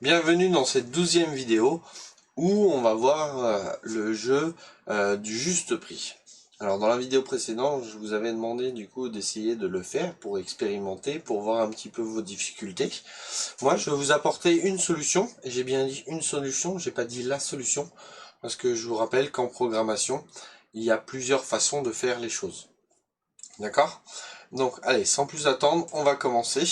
Bienvenue dans cette 12e vidéo où on va voir le jeu du juste prix. Alors dans la vidéo précédente, je vous avais demandé du coup d'essayer de le faire pour expérimenter, pour voir un petit peu vos difficultés. Moi je vais vous apporter une solution, et j'ai bien dit une solution, j'ai pas dit la solution, parce que je vous rappelle qu'en programmation, il y a plusieurs façons de faire les choses. D'accord? Donc allez, sans plus attendre, on va commencer.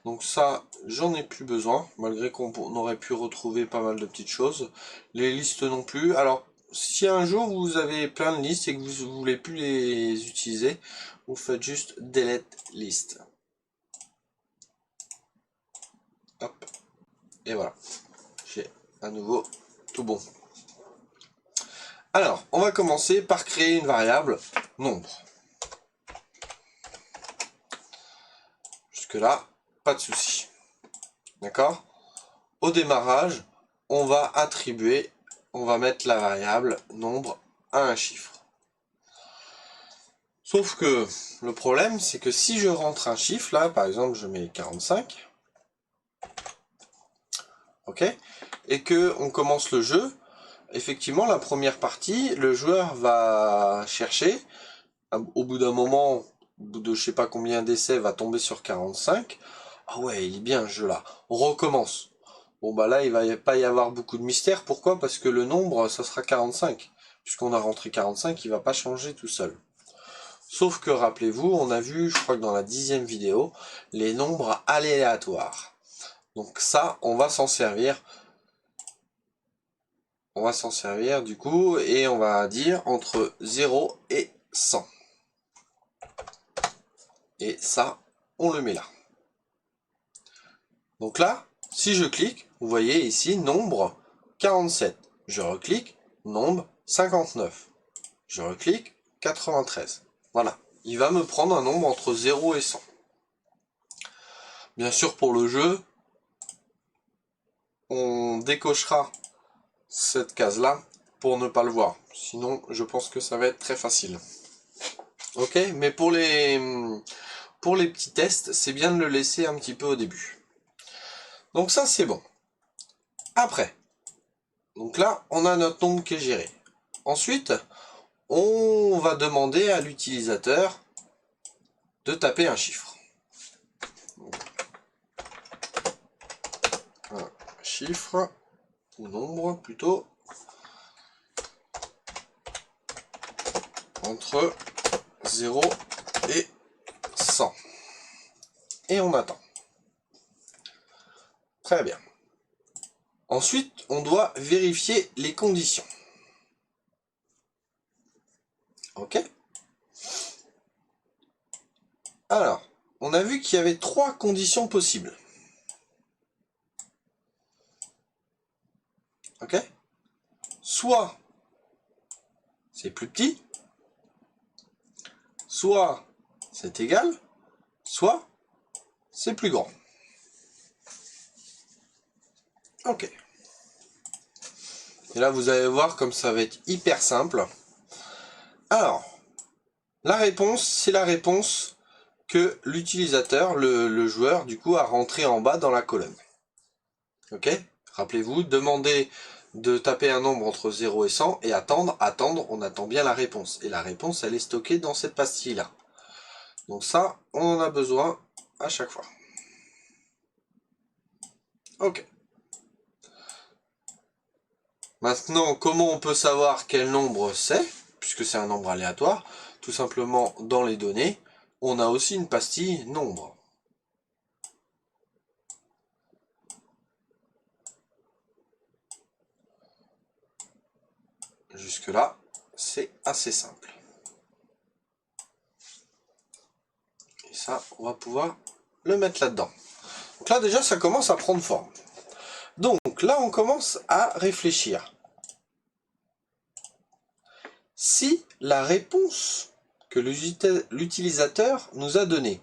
Donc ça, j'en ai plus besoin, malgré qu'on aurait pu retrouver pas mal de petites choses. Les listes non plus. Alors, si un jour vous avez plein de listes et que vous ne voulez plus les utiliser, vous faites juste delete list. Hop, et voilà. J'ai à nouveau tout bon. Alors, on va commencer par créer une variable nombre. Jusque-là, pas de souci. D'accord? Au démarrage, on va mettre la variable nombre à un chiffre. Sauf que le problème, c'est que si je rentre un chiffre, là, par exemple, je mets 45, ok, et que on commence le jeu, effectivement, la première partie, le joueur va chercher, au bout d'un moment, au bout de je sais pas combien d'essais, va tomber sur 45. Ah ouais, il est bien ce jeu-là. On recommence. Bon bah là, il va pas y avoir beaucoup de mystère. Pourquoi? Parce que le nombre, ça sera 45. Puisqu'on a rentré 45, il va pas changer tout seul. Sauf que, rappelez-vous, on a vu, je crois que dans la 10e vidéo, les nombres aléatoires. Donc ça, on va s'en servir. On va s'en servir du coup, et on va dire entre 0 et 100. Et ça, on le met là. Donc là, si je clique, vous voyez ici, nombre 47. Je reclique, nombre 59. Je reclique, 93. Voilà. Il va me prendre un nombre entre 0 et 100. Bien sûr, pour le jeu, on décochera cette case-là pour ne pas le voir. Sinon, je pense que ça va être très facile. Ok, mais pour les petits tests, c'est bien de le laisser un petit peu au début. Donc ça, c'est bon. Après, donc là, on a notre nombre qui est géré. Ensuite, on va demander à l'utilisateur de taper un chiffre. Un chiffre, ou nombre plutôt, entre 0 et 100. Et on attend. Très bien. Ensuite, on doit vérifier les conditions. Ok? Alors, on a vu qu'il y avait 3 conditions possibles. Ok? Soit c'est plus petit, soit c'est égal, soit c'est plus grand. Ok. Et là, vous allez voir comme ça va être hyper simple. Alors, la réponse, c'est la réponse que l'utilisateur, le joueur, du coup, a rentré en bas dans la colonne. Ok? Rappelez-vous, demandez de taper un nombre entre 0 et 100 et attendre, on attend bien la réponse. Et la réponse, elle est stockée dans cette pastille-là. Donc ça, on en a besoin à chaque fois. Ok. Maintenant, comment on peut savoir quel nombre c'est, puisque c'est un nombre aléatoire? Tout simplement, dans les données, on a aussi une pastille nombre. Jusque-là, c'est assez simple. Et ça, on va pouvoir le mettre là-dedans. Donc là, déjà, ça commence à prendre forme. Donc là, on commence à réfléchir. Si la réponse que l'utilisateur nous a donnée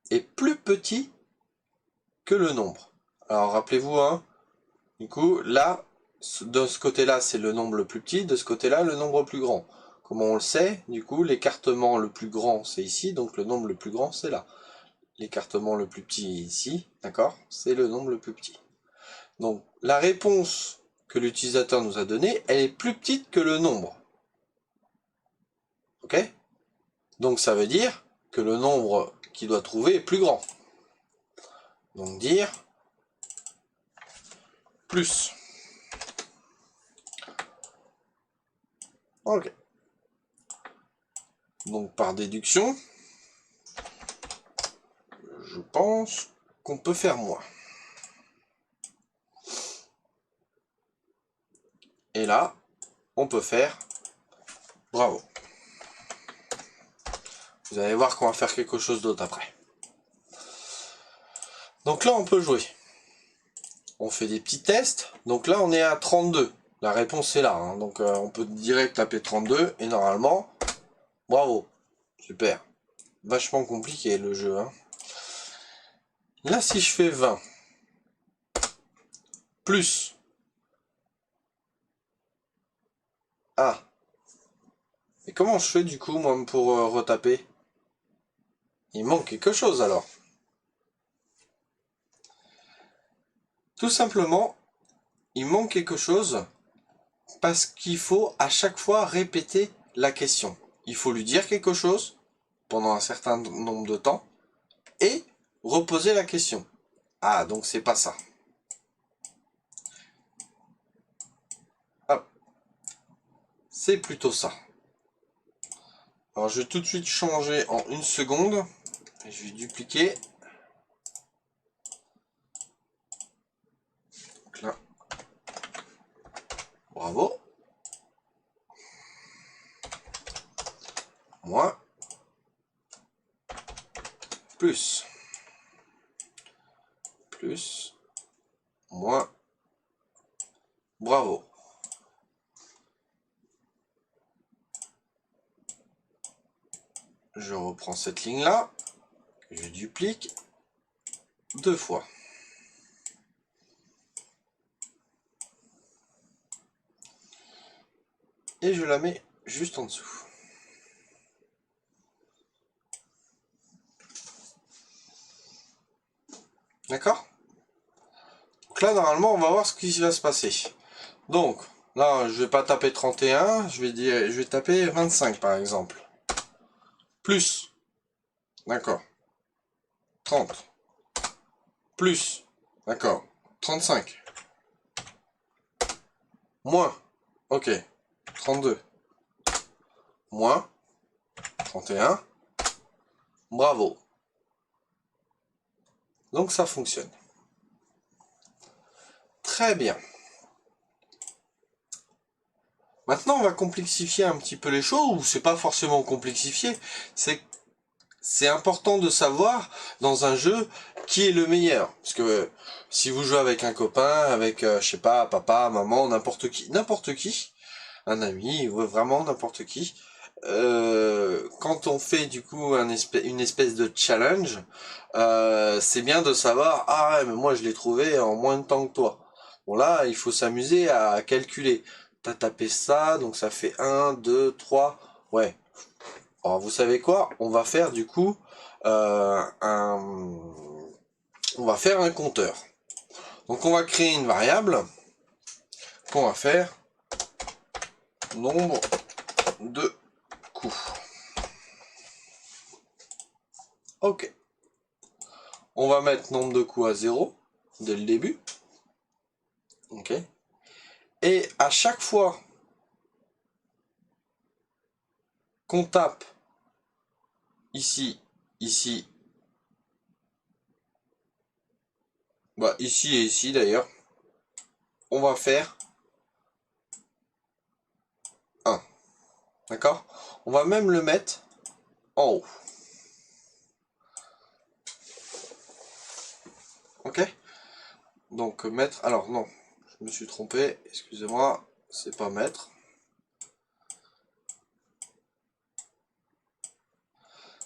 est plus petit que le nombre. Alors, rappelez-vous, hein, du coup, là, de ce côté-là, c'est le nombre le plus petit, de ce côté-là, le nombre le plus grand. Comment on le sait? Du coup, l'écartement le plus grand, c'est ici, donc le nombre le plus grand, c'est là. L'écartement le plus petit ici, d'accord? C'est le nombre le plus petit. Donc la réponse que l'utilisateur nous a donnée, elle est plus petite que le nombre. Ok? Donc ça veut dire que le nombre qu'il doit trouver est plus grand. Donc dire plus. Ok. Donc par déduction, je pense qu'on peut faire moins. Et là, on peut faire bravo. Vous allez voir qu'on va faire quelque chose d'autre après. Donc là, on peut jouer. On fait des petits tests. Donc là, on est à 32. La réponse est là. Hein. Donc on peut direct taper 32. Et normalement, bravo. Super. Vachement compliqué le jeu. Hein. Là, si je fais 20. Plus. Ah. Et comment je fais du coup, moi, pour retaper? Il manque quelque chose alors. Tout simplement, il manque quelque chose parce qu'il faut à chaque fois répéter la question. Il faut lui dire quelque chose pendant un certain nombre de temps et reposer la question. Ah, donc c'est pas ça. Hop. C'est plutôt ça. Alors je vais tout de suite changer en une seconde. Et je vais dupliquer. Donc là. Bravo. Moins. Plus. Plus. Moins. Bravo. Je reprends cette ligne-là. Je duplique 2 fois. Et je la mets juste en dessous. D'accord? Donc là, normalement, on va voir ce qui va se passer. Donc, là, je vais pas taper 31, je vais taper 25 par exemple. Plus. D'accord. 30. Plus. D'accord. 35. Moins. Ok. 32. Moins. 31. Bravo. Donc ça fonctionne. Très bien. Maintenant, on va complexifier un petit peu les choses, ou c'est pas forcément complexifier, c'est important de savoir dans un jeu qui est le meilleur. Parce que si vous jouez avec un copain, avec, je sais pas, papa, maman, n'importe qui, un ami, ou vraiment n'importe qui, quand on fait du coup une espèce de challenge, c'est bien de savoir, ah ouais, mais moi je l'ai trouvé en moins de temps que toi. Bon là, il faut s'amuser à calculer. T'as tapé ça, donc ça fait 1, 2, 3, ouais. Alors vous savez quoi? On va faire du coup on va faire un compteur. Donc on va créer une variable qu'on va faire nombre de coups. Ok. On va mettre nombre de coups à 0 dès le début. Ok. Et à chaque fois qu'on tape ici, ici, bah ici et ici d'ailleurs, on va faire 1. D'accord? On va même le mettre en haut. Ok? Donc mettre, alors non, je me suis trompé, excusez-moi, c'est pas mettre.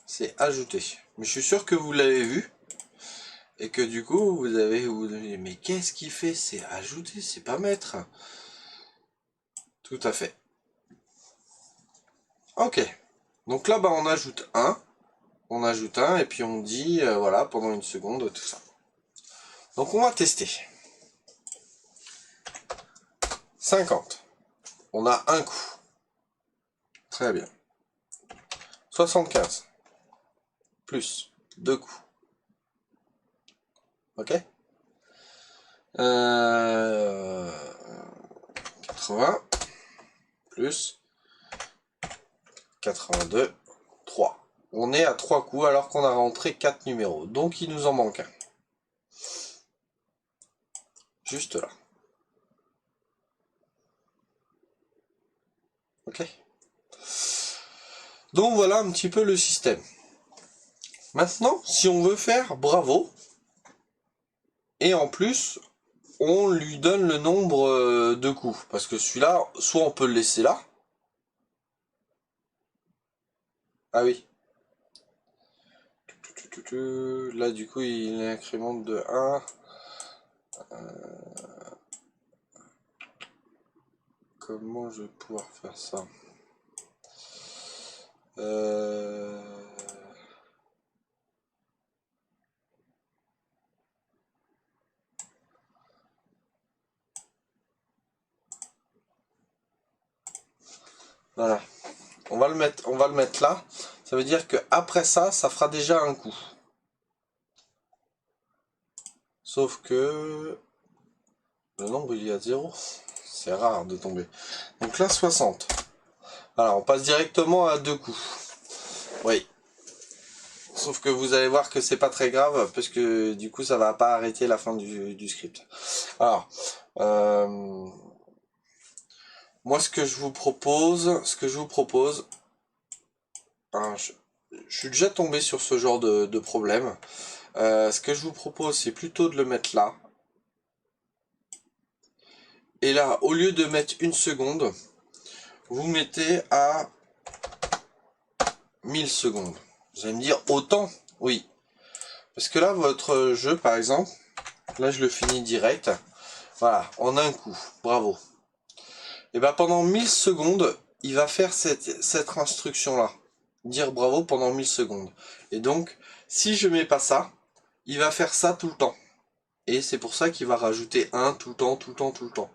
C'est ajouter. Mais je suis sûr que vous l'avez vu. Et que du coup, vous dit, mais qu'est-ce qu'il fait? C'est ajouter, c'est pas mettre. Tout à fait. Ok. Donc là, bah, on ajoute un. On ajoute un et puis on dit, voilà, pendant une seconde, tout ça. Donc on va tester. 50. On a un coup. Très bien. 75. Plus 2 coups. Ok. 80. Plus 82. 3. On est à 3 coups alors qu'on a rentré 4 numéros. Donc il nous en manque un. Juste là. Ok. Donc voilà un petit peu le système. Maintenant, si on veut faire bravo, et en plus, on lui donne le nombre de coups. Parce que celui-là, soit on peut le laisser là. Ah oui. Là, du coup, il incrémente de 1. Comment je vais pouvoir faire ça? Voilà. On va le mettre là. Ça veut dire que après ça, ça fera déjà un coup. Sauf que le nombre il est à 0. C'est rare de tomber. Donc là, 60. Voilà, on passe directement à 2 coups. Oui. Sauf que vous allez voir que c'est pas très grave, parce que du coup ça va pas arrêter la fin du script. Alors, moi ce que je vous propose, hein, je suis déjà tombé sur ce genre de problème. Ce que je vous propose, c'est plutôt de le mettre là. Et là, au lieu de mettre 1 seconde, vous mettez à 1000 secondes. Vous allez me dire, autant? Oui. Parce que là, votre jeu, par exemple, là je le finis direct. Voilà, en un coup. Bravo. Et bien pendant 1000 secondes, il va faire cette instruction-là. Dire bravo pendant 1000 secondes. Et donc, si je mets pas ça, il va faire ça tout le temps. Et c'est pour ça qu'il va rajouter 1 tout le temps, tout le temps, tout le temps.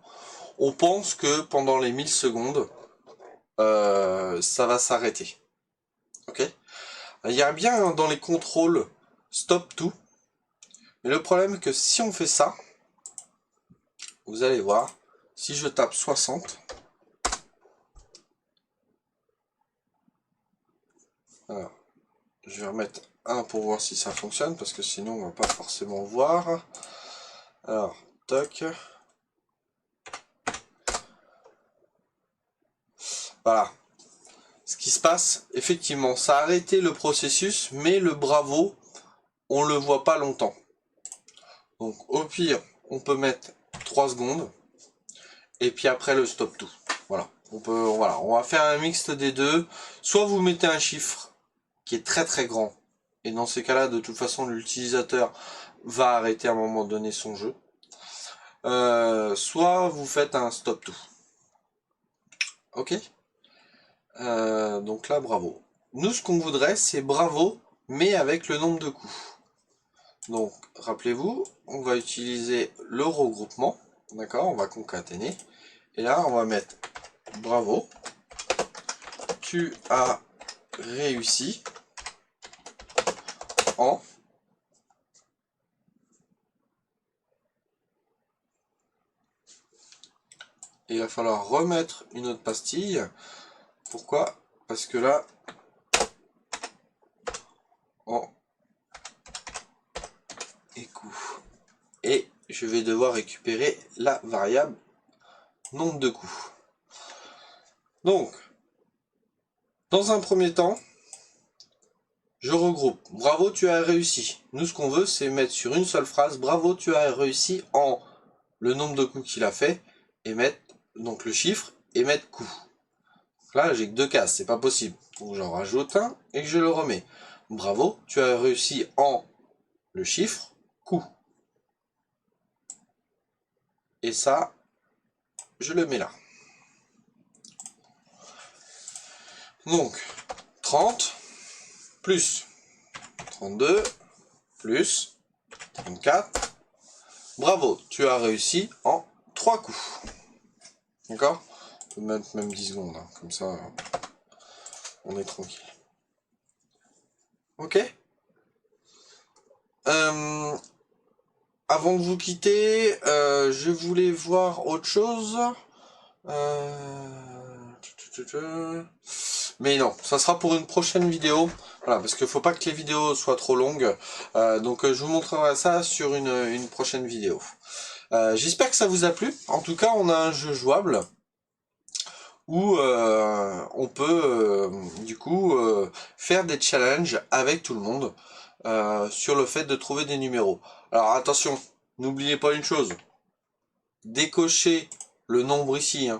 On pense que pendant les 1000 secondes, ça va s'arrêter. Ok? Il y a bien dans les contrôles stop tout. Mais le problème est que si on fait ça, vous allez voir, si je tape 60, alors, je vais remettre 1 pour voir si ça fonctionne, parce que sinon on va pas forcément voir. Alors, toc. Voilà. Ce qui se passe, effectivement, ça a arrêté le processus, mais le bravo, on le voit pas longtemps. Donc au pire, on peut mettre 3 secondes, et puis après le stop tout. Voilà. Voilà, on va faire un mixte des deux. Soit vous mettez un chiffre qui est très très grand, et dans ces cas-là, de toute façon, l'utilisateur va arrêter à un moment donné son jeu. Soit vous faites un stop tout. Ok? Donc là, bravo. Nous, ce qu'on voudrait, c'est bravo, mais avec le nombre de coups. Donc, rappelez-vous, on va utiliser le regroupement. D'accord? On va concaténer. Et là, on va mettre bravo. Tu as réussi en... Et il va falloir remettre une autre pastille. Pourquoi? Parce que là, en et coup. Et je vais devoir récupérer la variable nombre de coups. Donc, dans un premier temps, je regroupe. Bravo, tu as réussi. Nous, ce qu'on veut, c'est mettre sur une seule phrase. Bravo, tu as réussi en le nombre de coups qu'il a fait. Et mettre donc le chiffre et mettre coup. Là, j'ai que 2 cases, c'est pas possible. Donc j'en rajoute un et je le remets. Bravo, tu as réussi en le chiffre coup. Et ça, je le mets là. Donc, 30 plus 32 plus 34. Bravo, tu as réussi en 3 coups. D'accord? On peut mettre même 10 secondes, hein. Comme ça, on est tranquille. Ok? Avant de vous quitter, je voulais voir autre chose. Mais non, ça sera pour une prochaine vidéo. Voilà, parce qu'il faut pas que les vidéos soient trop longues. Donc je vous montrerai ça sur une prochaine vidéo. J'espère que ça vous a plu. En tout cas, on a un jeu jouable où on peut du coup faire des challenges avec tout le monde sur le fait de trouver des numéros. Alors attention, n'oubliez pas une chose. Décochez le nombre ici, hein.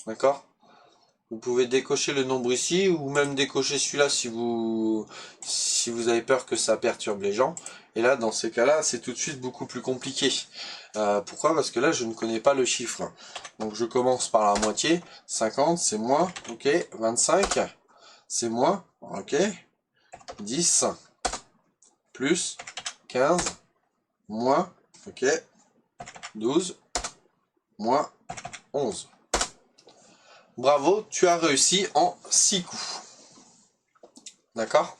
D'accord? Vous pouvez décocher le nombre ici ou même décocher celui-là si vous avez peur que ça perturbe les gens. Et là, dans ces cas-là, c'est tout de suite beaucoup plus compliqué. Pourquoi? Parce que là, je ne connais pas le chiffre. Donc, je commence par la moitié. 50, c'est moins. Ok. 25, c'est moins. Ok. 10, plus. 15, moins. Ok. 12, moins. 11. Bravo, tu as réussi en 6 coups. D'accord?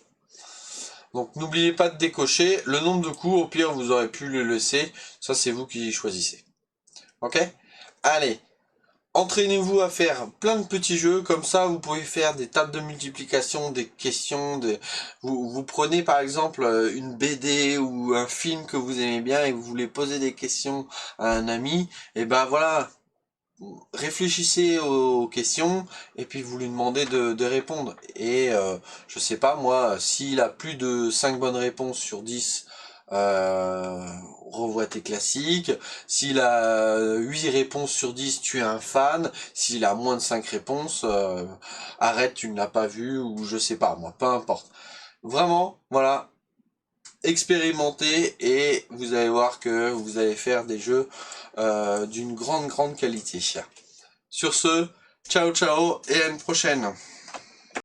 Donc n'oubliez pas de décocher. Le nombre de coups, au pire, vous aurez pu le laisser. Ça, c'est vous qui choisissez. Ok? Allez, entraînez-vous à faire plein de petits jeux. Comme ça, vous pouvez faire des tables de multiplication, des questions. Vous prenez par exemple une BD ou un film que vous aimez bien et vous voulez poser des questions à un ami. Et ben voilà, réfléchissez aux questions et puis vous lui demandez de répondre. Et je sais pas moi, s'il a plus de 5 bonnes réponses sur 10, revois tes classiques. S'il a 8 réponses sur 10, tu es un fan. S'il a moins de 5 réponses, arrête, tu ne l'as pas vu, ou je sais pas moi, peu importe. Vraiment, voilà, expérimentez et vous allez voir que vous allez faire des jeux d'une grande qualité. Sur ce, ciao ciao et à une prochaine.